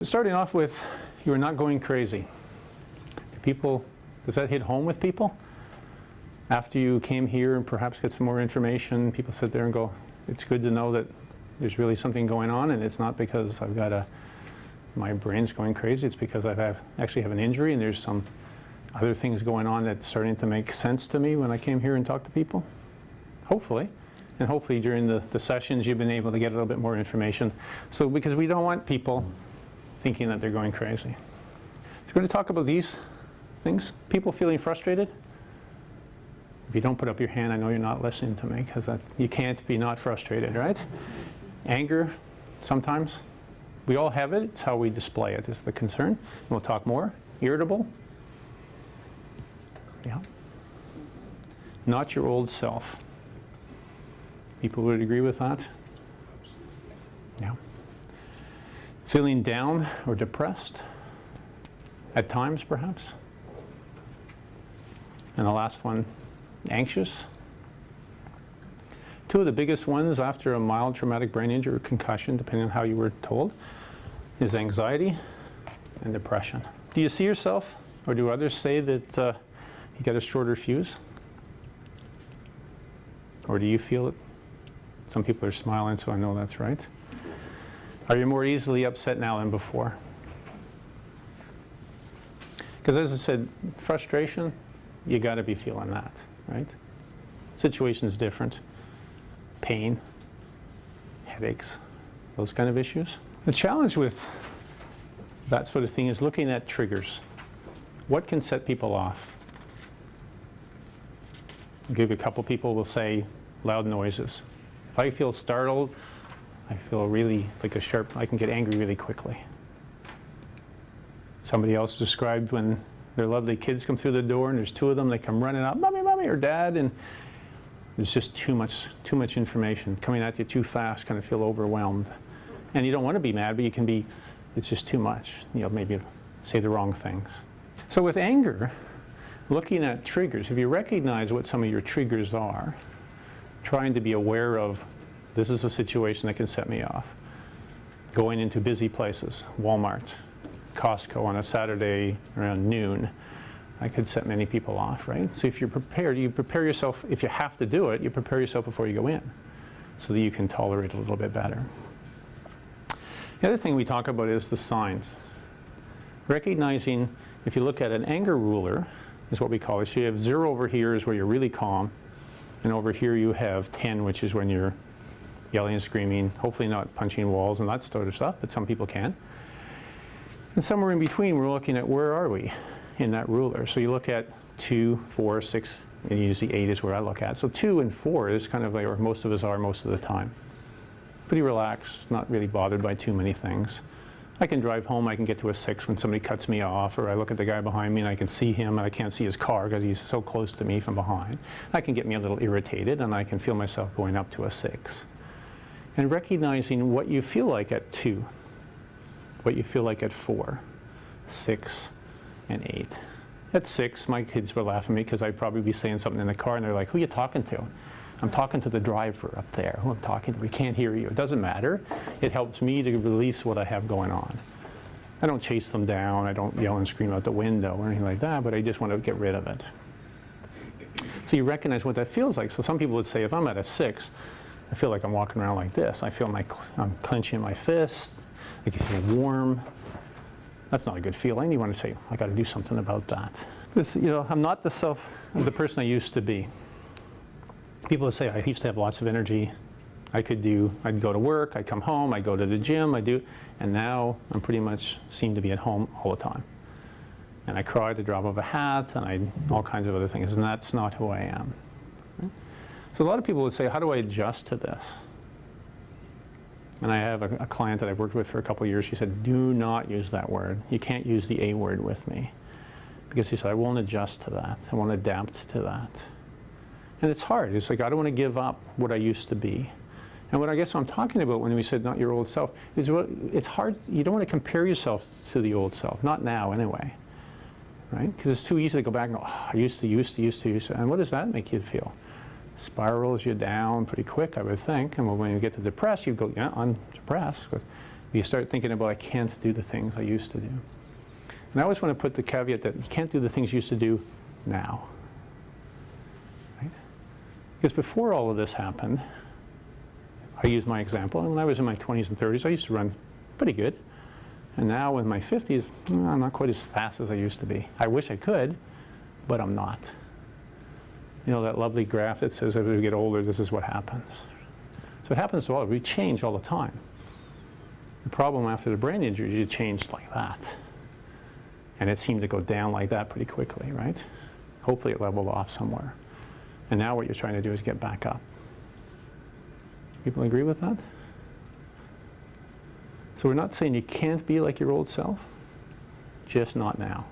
Starting off with, you are not going crazy. Does that hit home with people? After you came here and perhaps get some more information, people sit there and go, it's good to know that there's really something going on, and it's not because my brain's going crazy, it's because actually have an injury and there's some other things going on that's starting to make sense to me when I came here and talked to people. Hopefully. And hopefully during the sessions you've been able to get a little bit more information. So because we don't want people thinking that they're going crazy. So we're going to talk about these things. People feeling frustrated. If you don't put up your hand, I know you're not listening to me, because you can't be not frustrated, right? Anger, sometimes. We all have it. It's how we display it is the concern. We'll talk more. Irritable. Yeah. Not your old self. People would agree with that? Yeah. Feeling down or depressed? At times, perhaps? And the last one, anxious. Two of the biggest ones after a mild traumatic brain injury or concussion, depending on how you were told, is anxiety and depression. Do you see yourself, or do others say that you get a shorter fuse? Or do you feel it? Some people are smiling, so I know that's right. Are you more easily upset now than before? Because as I said, frustration, you got to be feeling that, right? Situation is different. Pain, headaches, those kind of issues. The challenge with that sort of thing is looking at triggers. What can set people off? I'll give you a couple. People will say loud noises. If I feel startled, I feel really like I can get angry really quickly. Somebody else described when their lovely kids come through the door and there's two of them, they come running up, "Mommy, Mommy," or "Dad," and there's just too much information coming at you too fast, kind of feel overwhelmed. And you don't want to be mad, but it's just too much. Maybe say the wrong things. So with anger, looking at triggers, if you recognize what some of your triggers are, trying to be aware of, this is a situation that can set me off. Going into busy places, Walmart, Costco on a Saturday around noon, I could set many people off, right? So if you're prepared, you prepare yourself. If you have to do it, you prepare yourself before you go in so that you can tolerate it a little bit better. The other thing we talk about is the signs. Recognizing, if you look at an anger ruler, is what we call it. So you have 0 over here is where you're really calm, and over here you have 10, which is when you're yelling and screaming, hopefully not punching walls and that sort of stuff, but some people can. And somewhere in between, we're looking at where are we in that ruler. So you look at 2, 4, 6, and usually 8 is where I look at. So 2 and 4 is kind of like where most of us are most of the time. Pretty relaxed, not really bothered by too many things. I can drive home, I can get to a 6 when somebody cuts me off, or I look at the guy behind me and I can see him and I can't see his car because he's so close to me from behind. That can get me a little irritated, and I can feel myself going up to a 6. And recognizing what you feel like at 2, what you feel like at 4, 6, and 8. At 6, my kids were laughing at me because I'd probably be saying something in the car and they're like, "Who are you talking to?" "I'm talking to the driver up there." "Who I'm talking to? We can't hear you." It doesn't matter. It helps me to release what I have going on. I don't chase them down. I don't yell and scream out the window or anything like that, but I just want to get rid of it. So you recognize what that feels like. So some people would say, if I'm at a 6, I feel like I'm walking around like this. I feel I'm clenching my fist. I can feel warm. That's not a good feeling. You want to say, I got to do something about that. I'm not the person I used to be. People would say, I used to have lots of energy. I'd go to work, I'd come home, I'd go to the gym, and now I'm pretty much seem to be at home all the time. And I cry at the drop of a hat, and all kinds of other things, and that's not who I am. Right? So a lot of people would say, how do I adjust to this? And I have a client that I've worked with for a couple of years. She said, do not use that word. You can't use the A word with me. Because she said, I won't adjust to that. I won't adapt to that. And it's hard. It's like, I don't want to give up what I used to be. And what I guess I'm talking about when we said not your old self, is it's hard. You don't want to compare yourself to the old self. Not now, anyway. Right? Because it's too easy to go back and go, oh, I used to. And what does that make you feel? Spirals you down pretty quick, I would think. And when you get to depressed, you go, yeah, I'm depressed. But You start thinking about, I can't do the things I used to do. And I always want to put the caveat that you can't do the things you used to do now. Right? Because before all of this happened, I use my example, and when I was in my 20s and 30s, I used to run pretty good. And now in my 50s, I'm not quite as fast as I used to be. I wish I could, but I'm not. You know that lovely graph that says as we get older, this is what happens. So it happens to all, we change all the time. The problem after the brain injury, it changed like that. And it seemed to go down like that pretty quickly, right? Hopefully it leveled off somewhere. And now what you're trying to do is get back up. People agree with that? So we're not saying you can't be like your old self, just not now.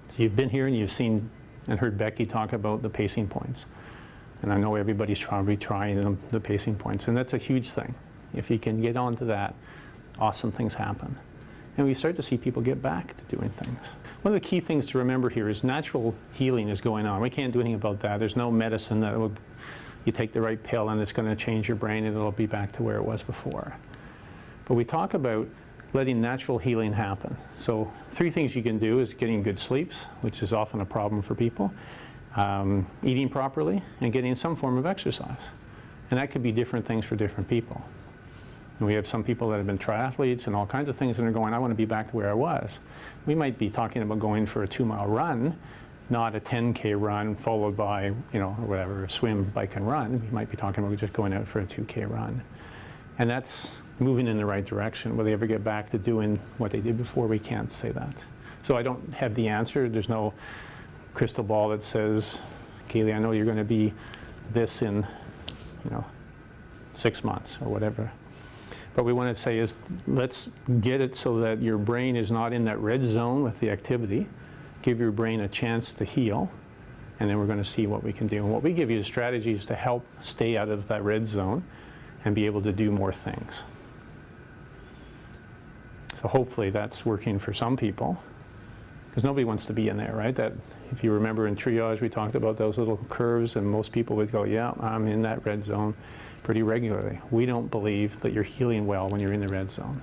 So you've been here and you've seen and heard Becky talk about the pacing points. And I know everybody's probably trying the pacing points, and that's a huge thing. If you can get onto that, awesome things happen. And we start to see people get back to doing things. One of the key things to remember here is natural healing is going on. We can't do anything about that. There's no medicine that will, you take the right pill and it's going to change your brain and it'll be back to where it was before. But we talk about letting natural healing happen. So 3 things you can do is getting good sleeps, which is often a problem for people, eating properly, and getting some form of exercise. And that could be different things for different people. And we have some people that have been triathletes and all kinds of things, and they're going, I want to be back to where I was. We might be talking about going for a 2-mile run, not a 10K run followed by, you know, or whatever, a swim, bike, and run. We might be talking about just going out for a 2K run. And that's moving in the right direction. Will they ever get back to doing what they did before? We can't say that. So I don't have the answer. There's no crystal ball that says, Kaylee, I know you're going to be this in, you know, 6 months or whatever. What we want to say is, let's get it so that your brain is not in that red zone with the activity. Give your brain a chance to heal, and then we're going to see what we can do. And what we give you is strategies to help stay out of that red zone and be able to do more things. So hopefully that's working for some people, because nobody wants to be in there, right? That, if you remember in triage, we talked about those little curves, and most people would go, yeah, I'm in that red zone pretty regularly. We don't believe that you're healing well when you're in the red zone.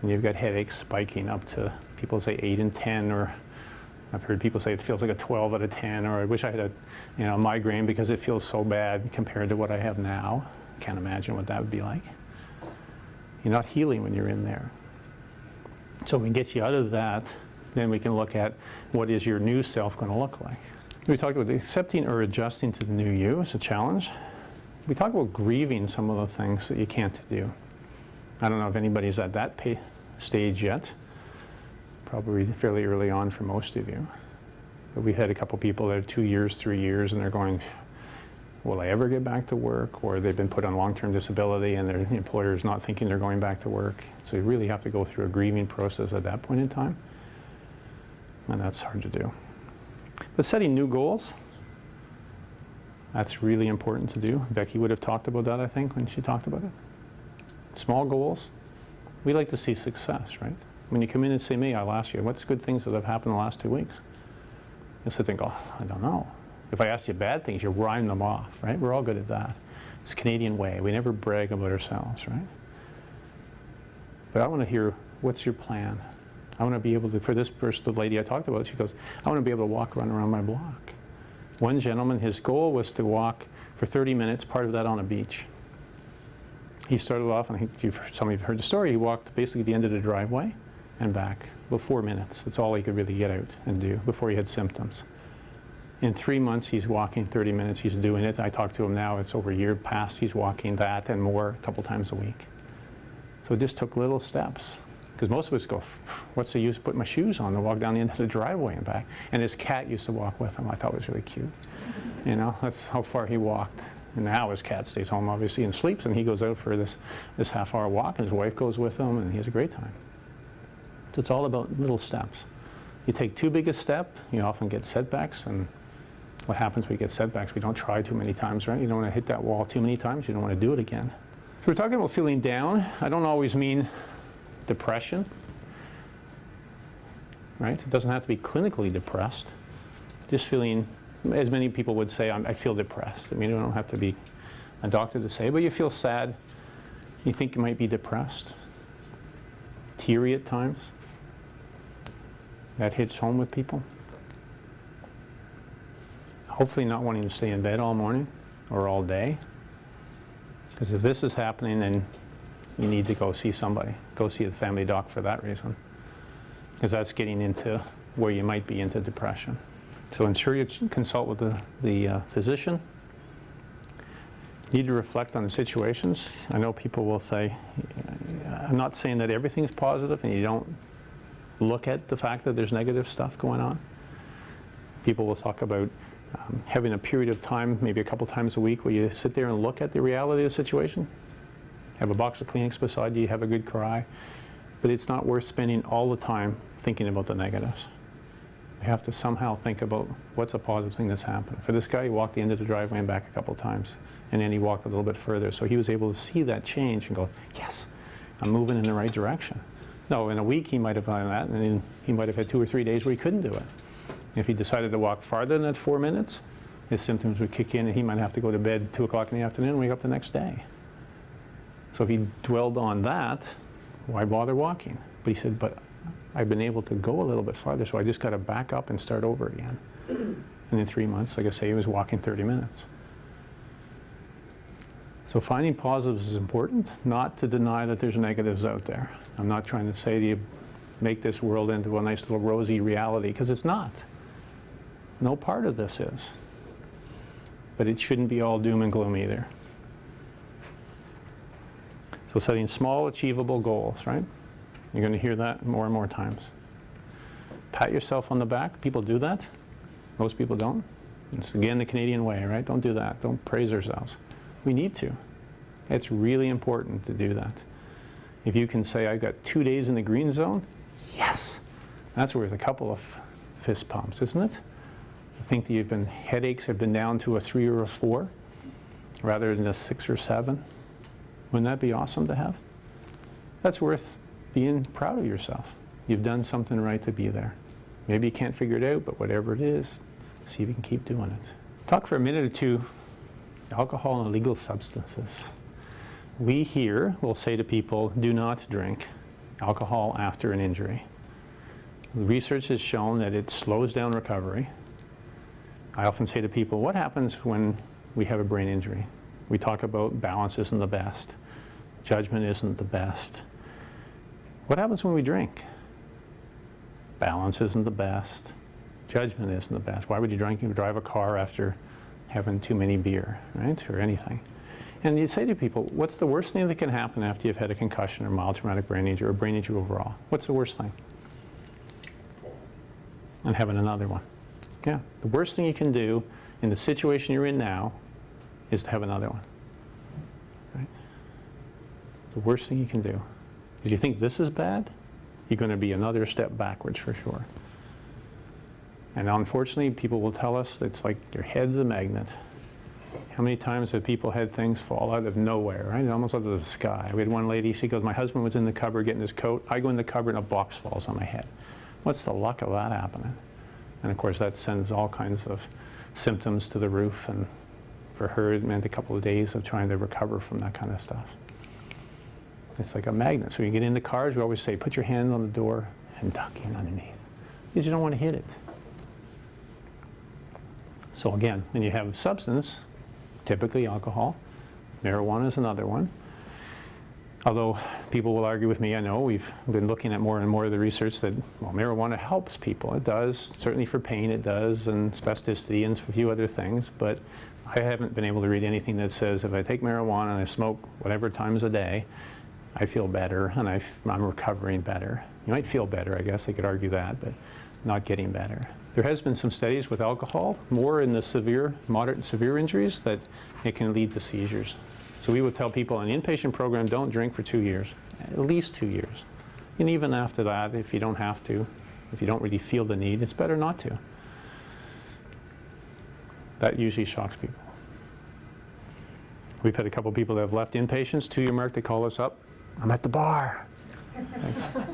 And you've got headaches spiking up to, people say 8 and 10, or I've heard people say it feels like a 12 out of 10, or I wish I had a, you know, migraine because it feels so bad compared to what I have now. Can't imagine what that would be like. You're not healing when you're in there. So we can get you out of that, then we can look at what is your new self going to look like. We talked about accepting or adjusting to the new you. It's a challenge. We talk about grieving some of the things that you can't do. I don't know if anybody's at that stage yet. Probably fairly early on for most of you. But we had a couple people that are 2 years, 3 years, and they're going, will I ever get back to work? Or they've been put on long-term disability and their employer is not thinking they're going back to work. So you really have to go through a grieving process at that point in time. And that's hard to do. But setting new goals, that's really important to do. Becky would have talked about that, I think, when she talked about it. Small goals. We like to see success, right? When you come in and say, me, I'll ask you, what's good things that have happened in the last 2 weeks? You'll sit there and go, I don't know. If I ask you bad things, you rhyme them off, right? We're all good at that. It's a Canadian way. We never brag about ourselves, right? But I want to hear, what's your plan? I want to be able to, for this person, the lady I talked about, she goes, I want to be able to run around my block. One gentleman, his goal was to walk for 30 minutes, part of that on a beach. He started off, and I think some of you have heard the story, he walked basically the end of the driveway and back, about 4 minutes. That's all he could really get out and do before he had symptoms. In 3 months, he's walking 30 minutes, he's doing it. I talked to him now, it's over a year past, he's walking that and more a couple times a week. So it just took little steps. Because most of us go, what's the use of putting my shoes on to walk down the end of the driveway and back? And his cat used to walk with him. I thought it was really cute. You know, that's how far he walked. And now his cat stays home, obviously, and sleeps, and he goes out for this half-hour walk, and his wife goes with him, and he has a great time. So it's all about little steps. You take too big a step, you often get setbacks, and what happens when we get setbacks? We don't try too many times, right? You don't want to hit that wall too many times. You don't want to do it again. So we're talking about feeling down. I don't always mean depression, right? It doesn't have to be clinically depressed. Just feeling, as many people would say, I feel depressed. I mean, you don't have to be a doctor to say, but you feel sad. You think you might be depressed. teary at times. That hits home with people. Hopefully not wanting to stay in bed all morning or all day. Because if this is happening, then you need to go see somebody. Go see the family doc for that reason. Because that's getting into where you might be into depression. So ensure you consult with the physician. You need to reflect on the situations. I know people will say, I'm not saying that everything's positive and you don't look at the fact that there's negative stuff going on. People will talk about having a period of time, maybe a couple times a week, where you sit there and look at the reality of the situation. Have a box of Kleenex beside you, have a good cry. But it's not worth spending all the time thinking about the negatives. You have to somehow think about what's a positive thing that's happened. For this guy, he walked the end of the driveway and back a couple times. And then he walked a little bit further. So he was able to see that change and go, yes, I'm moving in the right direction. No, in a week he might have done that, and then he might have had 2 or 3 days where he couldn't do it. If he decided to walk farther than that 4 minutes, his symptoms would kick in and he might have to go to bed at 2 o'clock in the afternoon and wake up the next day. So if he dwelled on that, why bother walking? But he said, but I've been able to go a little bit farther, so I just got to back up and start over again. And in 3 months, like I say, he was walking 30 minutes. So finding positives is important, not to deny that there's negatives out there. I'm not trying to say to you, make this world into a nice little rosy reality, because it's not. No part of this is. But it shouldn't be all doom and gloom either. So setting small, achievable goals, right? You're going to hear that more and more times. Pat yourself on the back. People do that. Most people don't. It's again the Canadian way, right? Don't do that. Don't praise ourselves. We need to. It's really important to do that. If you can say, I've got 2 days in the green zone, yes! That's worth a couple of fist pumps, isn't it? To think that headaches have been down to a 3 or a 4 rather than a 6 or 7. Wouldn't that be awesome to have? That's worth being proud of yourself. You've done something right to be there. Maybe you can't figure it out, but whatever it is, see if you can keep doing it. Talk for a minute or two, alcohol and illegal substances. We here will say to people, do not drink alcohol after an injury. The research has shown that it slows down recovery. I often say to people, what happens when we have a brain injury? We talk about balance isn't the best. Judgment isn't the best. What happens when we drink? Balance isn't the best. Judgment isn't the best. Why would you drive a car after having too many beer, right? Or anything. And you say to people, what's the worst thing that can happen after you've had a concussion or mild traumatic brain injury or brain injury overall? What's the worst thing? And having another one. Yeah. The worst thing you can do in the situation you're in now is to have another one. Right? The worst thing you can do. If you think this is bad, you're going to be another step backwards for sure. And unfortunately, people will tell us that it's like your head's a magnet. How many times have people had things fall out of nowhere, right? Almost out of the sky. We had one lady, she goes, my husband was in the cupboard getting his coat. I go in the cupboard and a box falls on my head. What's the luck of that happening? And of course, that sends all kinds of symptoms to the roof. And for her, it meant a couple of days of trying to recover from that kind of stuff. It's like a magnet. So when you get in the cars, we always say, put your hand on the door and duck in underneath. Because you don't want to hit it. So again, when you have substance, typically alcohol, marijuana is another one. Although people will argue with me, I know we've been looking at more and more of the research that, well, marijuana helps people. It does, certainly for pain it does, and spasticity and a few other things, but I haven't been able to read anything that says if I take marijuana and I smoke whatever times a day, I feel better and I'm recovering better. You might feel better, I guess, they could argue that, but not getting better. There has been some studies with alcohol, more in the severe, moderate and severe injuries, that it can lead to seizures. So we would tell people in the inpatient program, don't drink for 2 years, at least 2 years. And even after that, if you don't have to, if you don't really feel the need, it's better not to. That usually shocks people. We've had a couple people that have left inpatients, 2-year mark, they call us up, I'm at the bar.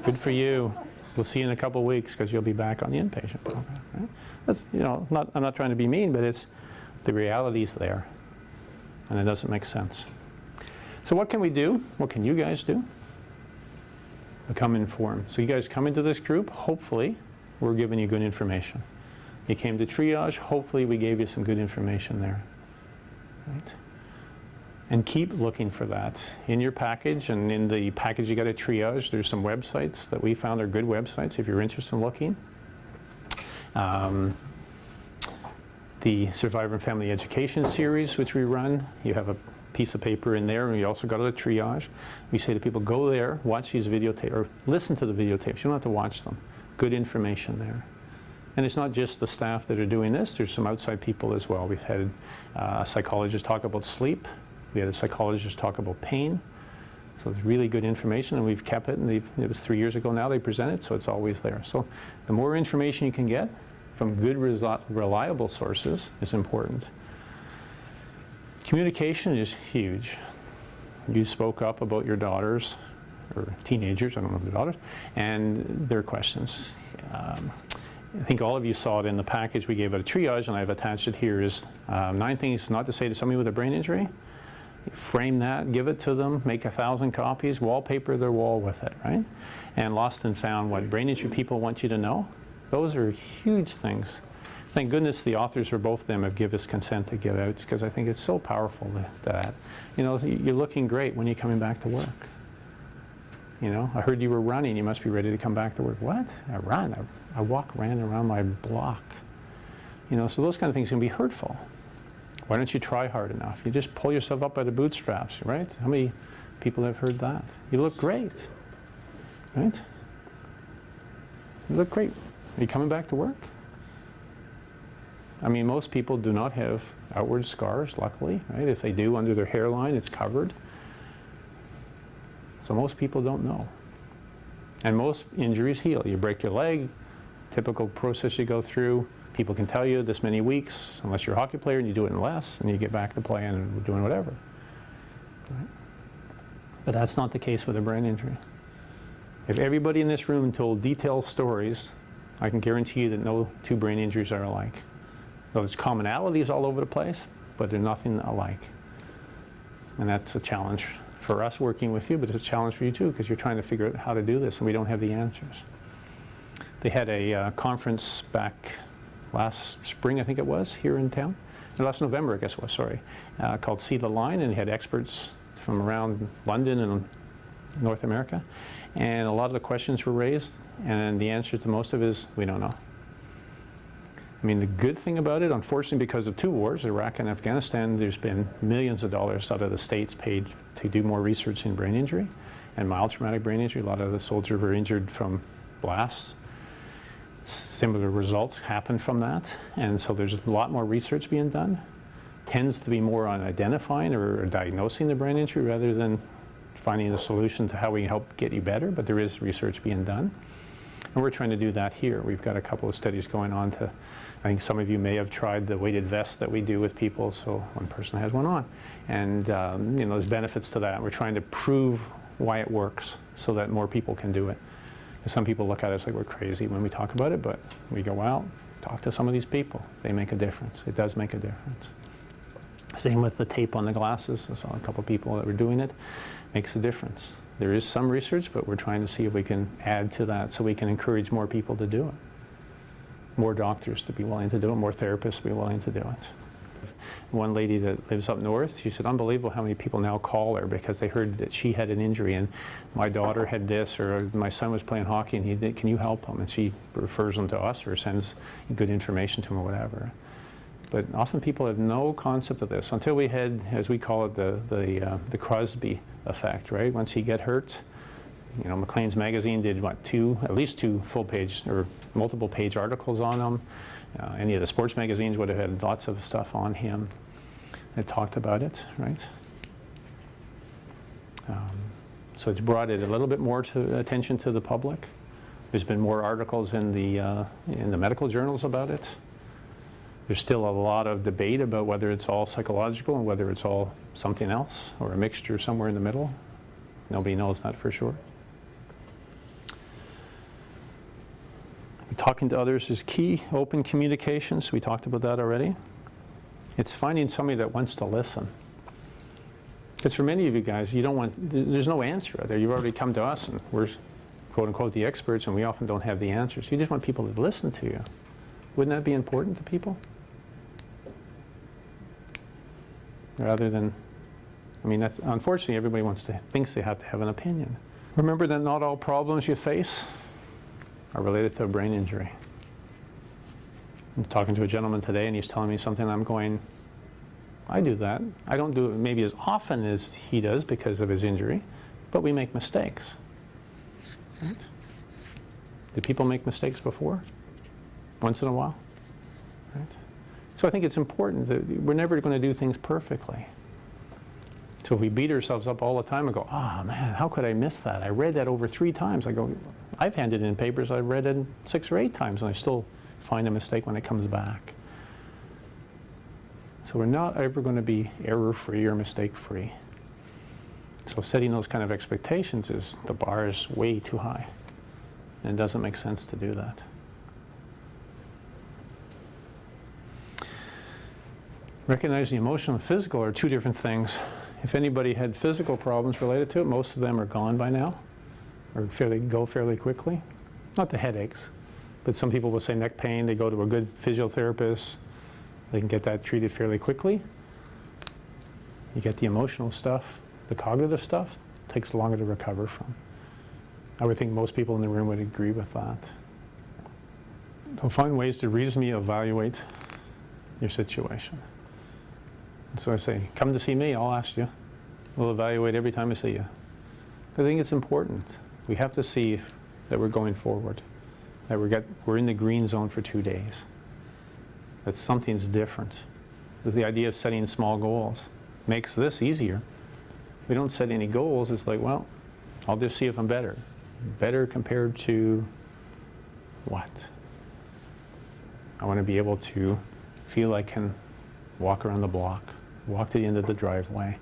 Good for you. We'll see you in a couple of weeks because you'll be back on the inpatient program. Right? That's, you know, I'm not trying to be mean, but it's the reality's there, and it doesn't make sense. So what can we do? What can you guys do? become informed. So you guys come into this group, hopefully we're giving you good information. You came to triage, hopefully we gave you some good information there. Right? And keep looking for that. In your package, and in the package you got at triage, there's some websites that we found are good websites if you're interested in looking. The Survivor and Family Education series, which we run, you have a piece of paper in there, and we also got it at triage. We say to people, go there, watch these videotapes, or listen to the videotapes. You don't have to watch them. Good information there. And it's not just the staff that are doing this, there's some outside people as well. We've had a psychologist talk about sleep. We had a psychologist talk about pain. So it's really good information, and we've kept it, and it was 3 years ago now they presented, so it's always there. So the more information you can get from good, reliable sources is important. Communication is huge. You spoke up about your daughters, or teenagers, I don't know if they're daughters, and their questions. I think all of you saw it in the package we gave at a triage, and I've attached it here, is 9 things not to say to somebody with a brain injury. Frame that, give it to them, make 1,000 copies, wallpaper their wall with it, right? And Lost and Found, what brain injury people want you to know. Those are huge things. Thank goodness the authors for both of them have given us consent to give out, because I think it's so powerful that, you know, you're looking great when you're coming back to work. You know, I heard you were running, you must be ready to come back to work. What? I run? I ran around my block. You know, so those kind of things can be hurtful. Why don't you try hard enough? You just pull yourself up by the bootstraps, right? How many people have heard that? You look great, right? You look great. Are you coming back to work? I mean, most people do not have outward scars, luckily, right? If they do, under their hairline, it's covered. So most people don't know. And most injuries heal. You break your leg, typical process you go through. People can tell you this many weeks, unless you're a hockey player, and you do it in less, and you get back to playing and doing whatever. Right? But that's not the case with a brain injury. If everybody in this room told detailed stories, I can guarantee you that no 2 brain injuries are alike. There's commonalities all over the place, but they're nothing alike. And that's a challenge for us working with you, but it's a challenge for you too, because you're trying to figure out how to do this, and we don't have the answers. They had a conference back last spring, I think it was, here in town. Or last November, I guess it was, sorry, called See the Line, and they had experts from around London and North America. And a lot of the questions were raised, and the answer to most of it is, we don't know. I mean, the good thing about it, unfortunately, because of 2 wars, Iraq and Afghanistan, there's been millions of dollars out of the States paid to do more research in brain injury and mild traumatic brain injury. A lot of the soldiers were injured from blasts. Similar results happen from that, and so there's a lot more research being done. Tends to be more on identifying or diagnosing the brain injury rather than finding a solution to how we can help get you better, but there is research being done. And we're trying to do that here. We've got a couple of studies going on to, I think some of you may have tried the weighted vest that we do with people, so one person has one on. And you know, there's benefits to that. We're trying to prove why it works so that more people can do it. And some people look at us like we're crazy when we talk about it, but we go out, talk to some of these people. They make a difference. It does make a difference. Same with the tape on the glasses. I saw a couple of people that were doing it. Makes a difference. There is some research, but we're trying to see if we can add to that so we can encourage more people to do it. More doctors to be willing to do it, more therapists to be willing to do it. One lady that lives up north, she said, unbelievable how many people now call her because they heard that she had an injury and my daughter had this, or my son was playing hockey and he did, can you help him? And she refers them to us or sends good information to them or whatever. But often people have no concept of this until we had, as we call it, the Crosby Effect, right? Once you get hurt, you know, Maclean's magazine did what, at least two full-page or multiple-page articles on him. Any of the sports magazines would have had lots of stuff on him that talked about it, right? So it's brought it a little bit more to attention to the public. There's been more articles in the medical journals about it. There's still a lot of debate about whether it's all psychological and whether it's all something else or a mixture somewhere in the middle. Nobody knows that for sure. Talking to others is key. Open communications, we talked about that already. It's finding somebody that wants to listen. Because for many of you guys, you don't want, there's no answer out there. You've already come to us and quote unquote the experts, and we often don't have the answers. You just want people to listen to you. Wouldn't that be important to people? Rather than, I mean, that's, unfortunately everybody thinks they have to have an opinion. Remember that not all problems you face are related to a brain injury. I'm talking to a gentleman today and he's telling me something, I'm going, I do that. I don't do it maybe as often as he does because of his injury, but we make mistakes. Right? Do people make mistakes before? Once in a while? Right? So I think it's important that we're never going to do things perfectly. So if we beat ourselves up all the time and go, oh man, how could I miss that? I read that over 3 times. I go, I've handed in papers I've read it 6 or 8 times and I still find a mistake when it comes back. So we're not ever going to be error-free or mistake-free. So setting those kind of expectations is, the bar is way too high. And it doesn't make sense to do that. Recognize the emotional and physical are 2 different things. If anybody had physical problems related to it, most of them are gone by now, or go fairly quickly. Not the headaches, but some people will say neck pain, they go to a good physiotherapist, they can get that treated fairly quickly. You get the emotional stuff, the cognitive stuff, takes longer to recover from. I would think most people in the room would agree with that. So find ways to reasonably evaluate your situation. And so I say, come to see me, I'll ask you. We'll evaluate every time I see you. I think it's important. We have to see that we're going forward, that we're in the green zone for 2 days, that something's different. The idea of setting small goals makes this easier. We don't set any goals, it's like, well, I'll just see if I'm better. Better compared to what? I want to be able to feel I can walk around the block, walk to the end of the driveway,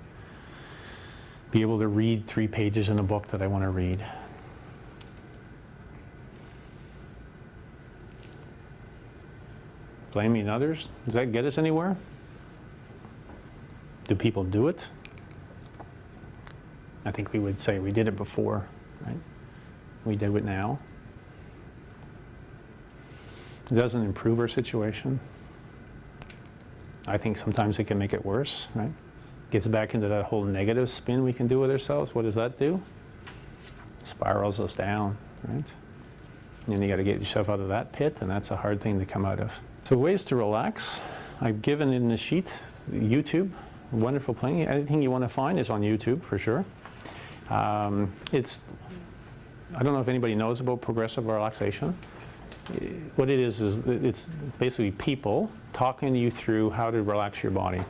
be able to read 3 pages in a book that I want to read. Blaming others, does that get us anywhere? Do people do it? I think we would say we did it before, right? We do it now. It doesn't improve our situation. I think sometimes it can make it worse, right? Gets back into that whole negative spin we can do with ourselves. What does that do? Spirals us down, right? And you got to get yourself out of that pit, and that's a hard thing to come out of. So ways to relax. I've given in the sheet YouTube, wonderful playing. Anything you want to find is on YouTube for sure. I don't know if anybody knows about progressive relaxation. What it is it's basically people talking you through how to relax your body.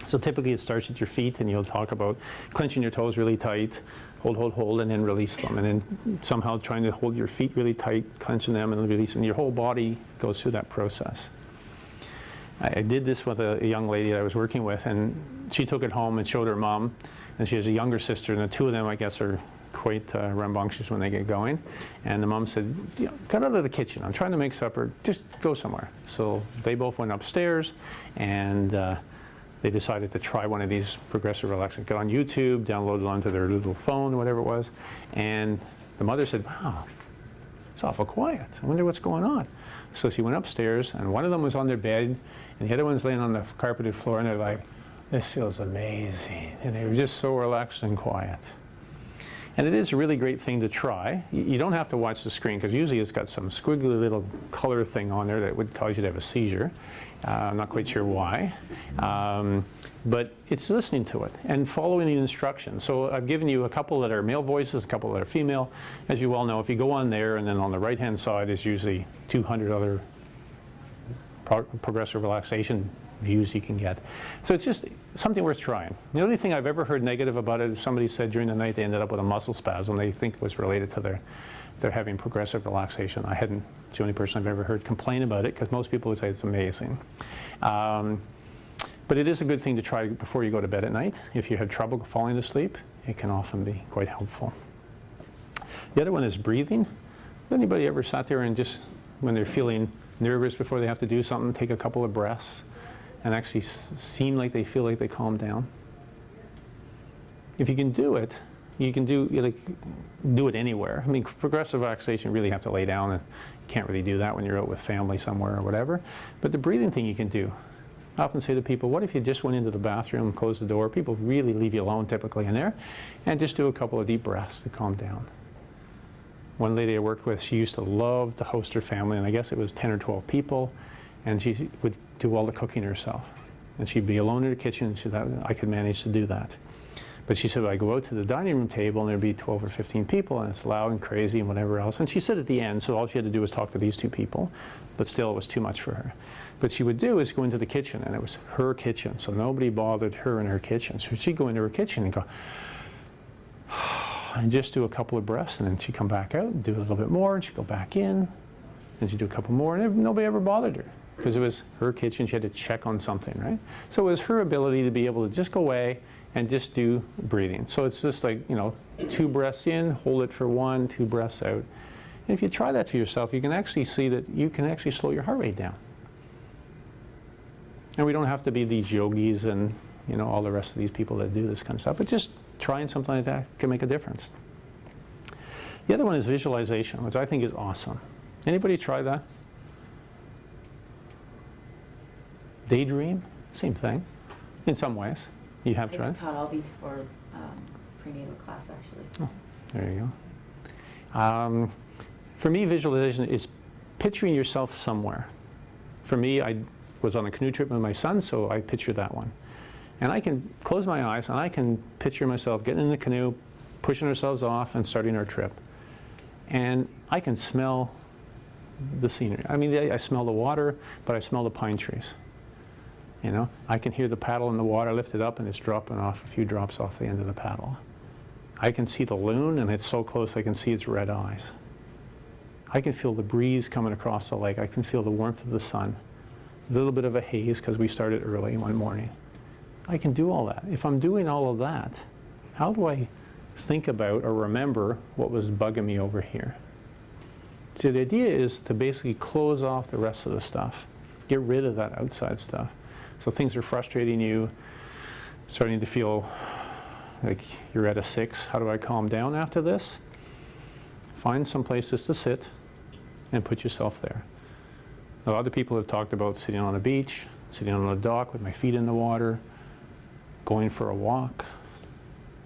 So typically it starts at your feet, and you'll talk about clenching your toes really tight, hold, and then release them. And then somehow trying to hold your feet really tight, clenching them and releasing. Your whole body goes through that process. I did this with a young lady that I was working with, and she took it home and showed her mom. And she has a younger sister, and the 2 of them, I guess, are quite rambunctious when they get going. And the mom said, get out of the kitchen. I'm trying to make supper. Just go somewhere. So they both went upstairs, and they decided to try one of these progressive relaxing. Got on YouTube, downloaded onto their little phone, whatever it was. And the mother said, wow, it's awful quiet. I wonder what's going on. So she went upstairs, and one of them was on their bed, and the other one's laying on the carpeted floor, and they're like, this feels amazing. And they were just so relaxed and quiet. And it is a really great thing to try. You don't have to watch the screen, because usually it's got some squiggly little color thing on there that would cause you to have a seizure. I'm not quite sure why. But it's listening to it and following the instructions. So I've given you a couple that are male voices, a couple that are female. As you well know, if you go on there, and then on the right-hand side is usually 200 other progressive relaxation views you can get. So it's just something worth trying. The only thing I've ever heard negative about it is somebody said during the night they ended up with a muscle spasm they think was related to their having progressive relaxation. It's the only person I've ever heard complain about it, because most people would say it's amazing. But it is a good thing to try before you go to bed at night. If you have trouble falling asleep, it can often be quite helpful. The other one is breathing. Has anybody ever sat there and just, when they're feeling nervous before they have to do something, take a couple of breaths and actually seem like they feel like they calm down? If you can do it, You can do it anywhere. I mean, progressive relaxation, you really have to lay down, and you can't really do that when you're out with family somewhere or whatever. But the breathing thing you can do. I often say to people, what if you just went into the bathroom, closed the door? People really leave you alone typically in there, and just do a couple of deep breaths to calm down. One lady I worked with, she used to love to host her family, and I guess it was 10 or 12 people, and she would do all the cooking herself. And she'd be alone in her kitchen, and she thought, I could manage to do that. But she said, I go out to the dining room table, and there'd be 12 or 15 people, and it's loud and crazy and whatever else. And she said at the end, so all she had to do was talk to these 2 people, but still it was too much for her. What she would do is go into the kitchen, and it was her kitchen, so nobody bothered her in her kitchen. So she'd go into her kitchen and go, and just do a couple of breaths, and then she'd come back out and do a little bit more, and she'd go back in, and she'd do a couple more, and nobody ever bothered her, because it was her kitchen. She had to check on something, right? So it was her ability to be able to just go away and just do breathing. So it's just like, 2 breaths in, hold it for 1, 2 breaths out. And if you try that for yourself, you can actually see that you can actually slow your heart rate down. And we don't have to be these yogis and all the rest of these people that do this kind of stuff, but just trying something like that can make a difference. The other one is visualization, which I think is awesome. Anybody try that? Daydream, same thing, in some ways. You have tried? I taught all these for prenatal class, actually. Oh, there you go. For me, visualization is picturing yourself somewhere. For me, I was on a canoe trip with my son, so I pictured that one. And I can close my eyes, and I can picture myself getting in the canoe, pushing ourselves off, and starting our trip. And I can smell the scenery. I mean, I smell the water, but I smell the pine trees. I can hear the paddle in the water, lift it up, and it's dropping off a few drops off the end of the paddle. I can see the loon, and it's so close I can see its red eyes. I can feel the breeze coming across the lake. I can feel the warmth of the sun. A little bit of a haze because we started early one morning. I can do all that. If I'm doing all of that, how do I think about or remember what was bugging me over here? So the idea is to basically close off the rest of the stuff. Get rid of that outside stuff. So things are frustrating you, starting to feel like you're at a 6. How do I calm down after this? Find some places to sit and put yourself there. A lot of people have talked about sitting on a beach, sitting on a dock with my feet in the water, going for a walk.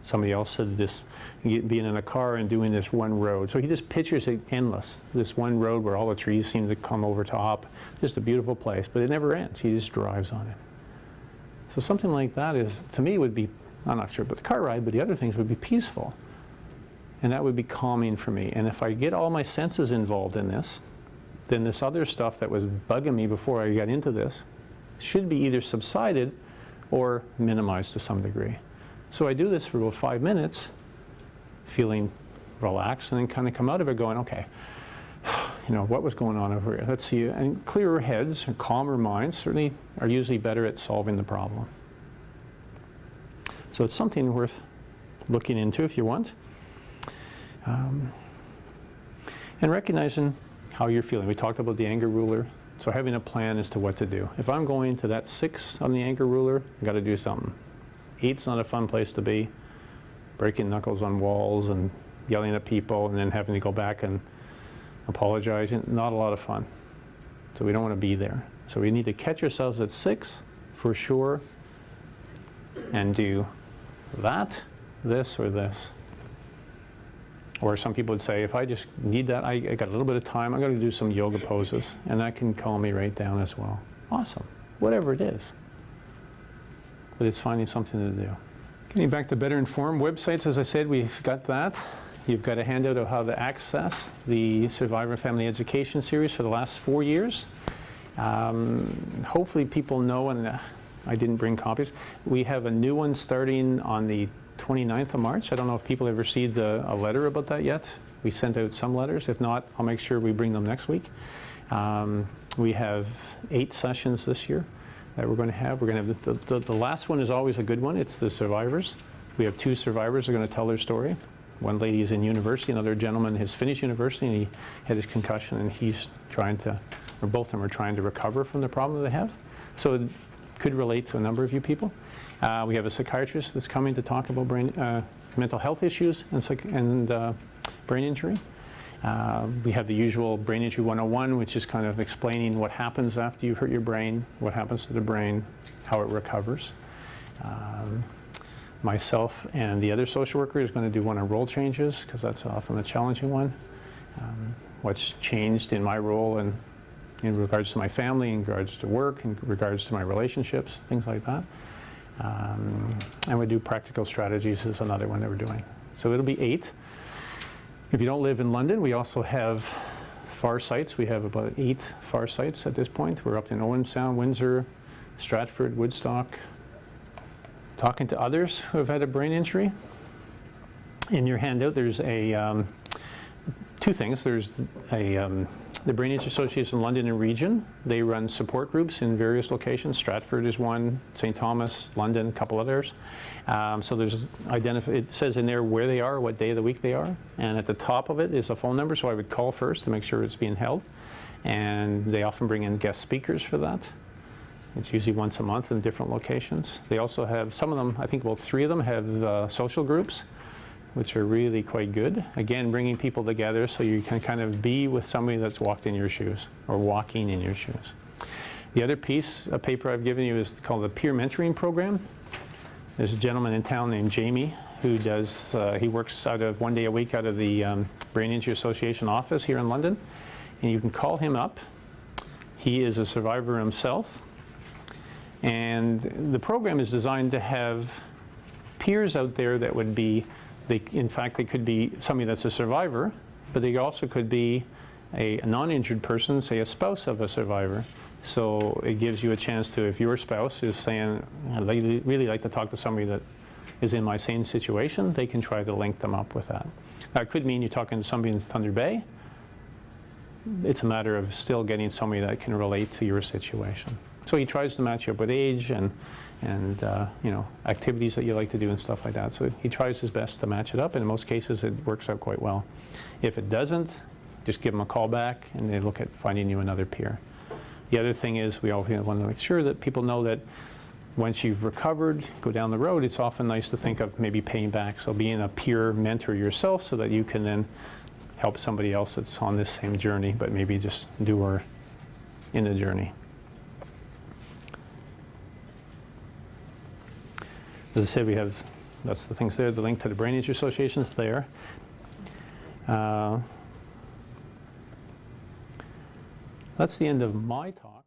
Somebody else said this, being in a car and doing this one road. So he just pictures it endless, this one road where all the trees seem to come over top. Just a beautiful place, but it never ends. He just drives on it. So something like that is, to me, would be, I'm not sure about the car ride, but the other things would be peaceful. And that would be calming for me. And if I get all my senses involved in this, then this other stuff that was bugging me before I got into this should be either subsided or minimized to some degree. So I do this for about 5 minutes, feeling relaxed, and then kind of come out of it going, okay, what was going on over here? Let's see. And clearer heads and calmer minds certainly are usually better at solving the problem. So it's something worth looking into if you want. And recognizing how you're feeling. We talked about the anger ruler. So having a plan as to what to do. If I'm going to that 6 on the anger ruler, I've got to do something. 8's not a fun place to be. Breaking knuckles on walls and yelling at people and then having to go back and apologize. Not a lot of fun. So we don't want to be there. So we need to catch ourselves at 6 for sure and do that, this, or this. Or some people would say, if I just need that, I got a little bit of time, I'm going to do some yoga poses, and that can calm me right down as well. Awesome. Whatever it is. But it's finding something to do. Getting back to Better Informed websites, as I said, we've got that. You've got a handout of how to access the Survivor Family Education series for the last 4 years. Hopefully people know, and I didn't bring copies, we have a new one starting on the 29th of March. I don't know if people have received a letter about that yet. We sent out some letters. If not, I'll make sure we bring them next week. We have 8 sessions this year that we're going to have. We're going to have the last one is always a good one. It's the survivors. We have 2 survivors who are going to tell their story. One lady is in university, another gentleman has finished university, and he had his concussion, and he's trying to, or both of them are trying to recover from the problem they have. So it could relate to a number of you people. We have a psychiatrist that's coming to talk about mental health issues and brain injury. We have the usual Brain Injury 101, which is kind of explaining what happens after you hurt your brain, what happens to the brain, how it recovers. Myself and the other social worker is going to do one on role changes, because that's often the challenging one. What's changed in my role and in regards to my family, in regards to work, in regards to my relationships, things like that. And we do practical strategies is another one that we're doing. So it'll be 8. If you don't live in London, we also have FAR sites. We have about 8 FAR sites at this point. We're up in Owen Sound, Windsor, Stratford, Woodstock. Talking to others who have had a brain injury. In your handout, there's a 2 things. There's the Brain Injury Association London and Region. They run support groups in various locations. Stratford is one, St. Thomas, London, a couple others. So there's it says in there where they are, what day of the week they are, and at the top of it is a phone number, so I would call first to make sure it's being held. And they often bring in guest speakers for that. It's usually once a month in different locations. They also have, some of them, I think about 3 of them have social groups, which are really quite good. Again, bringing people together so you can kind of be with somebody that's walked in your shoes or walking in your shoes. The other piece of paper I've given you is called the Peer Mentoring Program. There's a gentleman in town named Jamie who does, he works out of 1 day a week out of the Brain Injury Association office here in London. And you can call him up. He is a survivor himself. And the program is designed to have peers out there that would be, in fact, they could be somebody that's a survivor, but they also could be a non-injured person, say a spouse of a survivor. So it gives you a chance to, if your spouse is saying, I'd really like to talk to somebody that is in my same situation, they can try to link them up with that. Now, it could mean you're talking to somebody in Thunder Bay. It's a matter of still getting somebody that can relate to your situation. So he tries to match you up with age and you know, activities that you like to do and stuff like that. So he tries his best to match it up, and in most cases it works out quite well. If it doesn't, just give them a call back and they look at finding you another peer. The other thing is we always want to make sure that people know that once you've recovered, go down the road, it's often nice to think of maybe paying back. So being a peer mentor yourself so that you can then help somebody else that's on this same journey, but maybe just doer in the journey. As I said, we have, that's the things there, the link to the Brain Injury Association is there. That's the end of my talk.